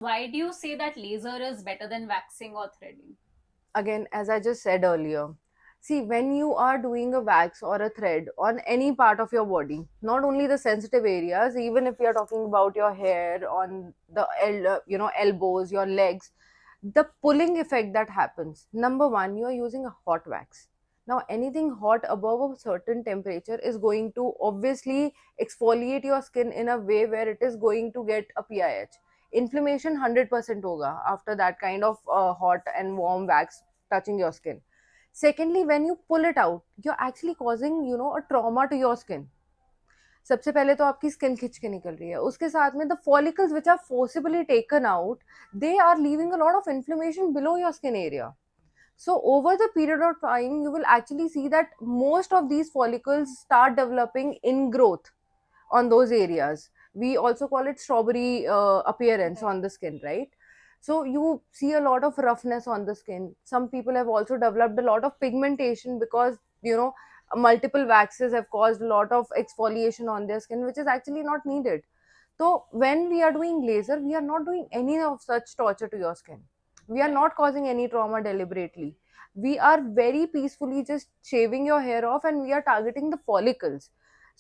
Why do you say that laser is better than waxing or threading? Again, as I just said earlier, see, when you are doing a wax or a thread on any part of your body, not only the sensitive areas, even if we are talking about your hair, on the elbows, your legs, the pulling effect that happens, number one, you are using a hot wax. Now anything hot above a certain temperature is going to obviously exfoliate your skin in a way where it is going to get a pih. Inflammation 100% hoga after that kind of hot and warm wax touching your skin. Secondly, when you pull it out, you're actually causing a trauma to your skin. सबसे पहले तो आपकी skin खिंच के निकल रही है, उसके साथ में the follicles which are forcibly taken out, they are leaving a lot of inflammation below your skin area. So over the period of time, you will actually see that most of these follicles start developing ingrowth on those areas. We also call it strawberry appearance Right. on the skin, right? So you see a lot of roughness on the skin. Some people have also developed a lot of pigmentation because you know multiple waxes have caused a lot of exfoliation on their skin, which is actually not needed. So when we are doing laser, we are not doing any of such torture to your skin. We are Right. not causing any trauma deliberately. We are very peacefully just shaving your hair off, and we are targeting the follicles.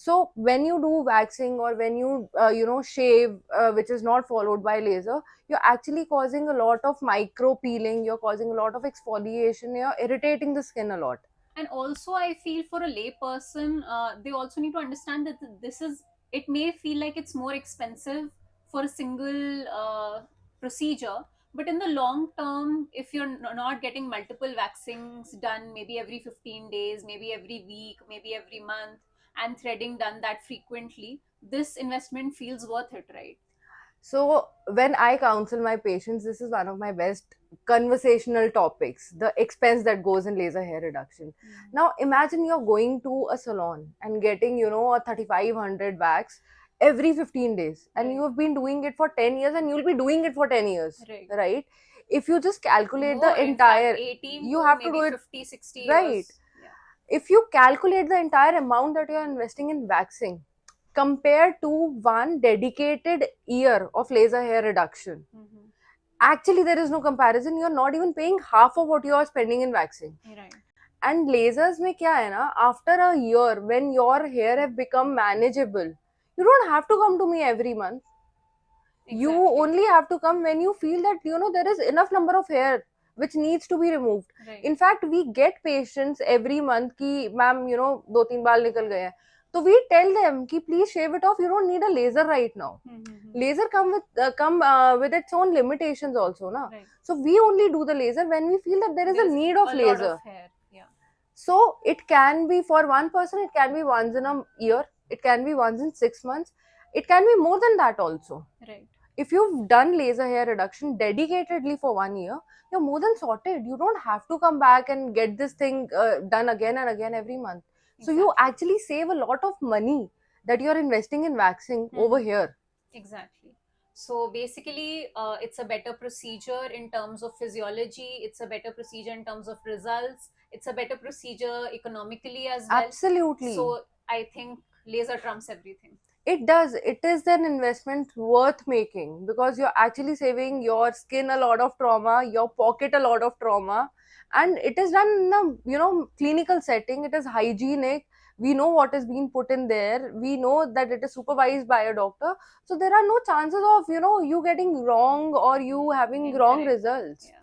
So when you do waxing, or when you shave, which is not followed by laser, you're actually causing a lot of micro peeling, you're causing a lot of exfoliation, you're irritating the skin a lot. And also, I feel for a lay person, they also need to understand that this is, it may feel like it's more expensive for a single procedure, but in the long term, if you're not getting multiple waxings done maybe every 15 days, maybe every week, maybe every month, and threading done that frequently, this investment feels worth it, right? So, when I counsel my patients, this is one of my best conversational topics, the expense that goes in laser hair reduction. Mm. Now, imagine you're going to a salon and getting, a 3500 wax every 15 days, and you Right. have been doing it for 10 years, and you'll be doing it for 10 years, Right. right? If you just calculate More, the in fact, entire, 18 you to have to maybe do it 50, 60 right. years. Yeah. If you calculate the entire amount that you're investing in waxing compared to one dedicated year of laser hair reduction, Mm-hmm. actually there is no comparison. You're not even paying half of what you are spending in waxing. Right. And lasers mein kya hai na, after a year when your hair have become manageable, you don't have to come to me every month. You Exactly. only have to come when you feel that there is enough number of hair which needs to be removed. Right. In fact, we get patients every month ki ma'am, do teen baal nikal gaye hain. So we tell them ki please shave it off, you don't need a laser right now. Mm-hmm. Laser come with its own limitations also na. Right. So we only do the laser when we feel that there is a There's need of a lot of laser. hair. Yeah. So it can be for one person, it can be once in a year, it can be once in 6 months, it can be more than that also. Right. If you've done laser hair reduction dedicatedly for 1 year, you're more than sorted. You don't have to come back and get this thing done again and again every month. So you Exactly. actually save a lot of money that you're investing in waxing over Mm-hmm. here. Exactly. So basically, it's a better procedure in terms of physiology. It's a better procedure in terms of results. It's a better procedure economically as well. Absolutely. So I think laser trumps everything. It does. It is an investment worth making because you're actually saving your skin a lot of trauma, your pocket a lot of trauma, and it is done in a clinical setting. It is hygienic. We know what is being put in there. We know that it is supervised by a doctor. So there are no chances of you getting wrong or you having wrong Incorrect. results. Yeah.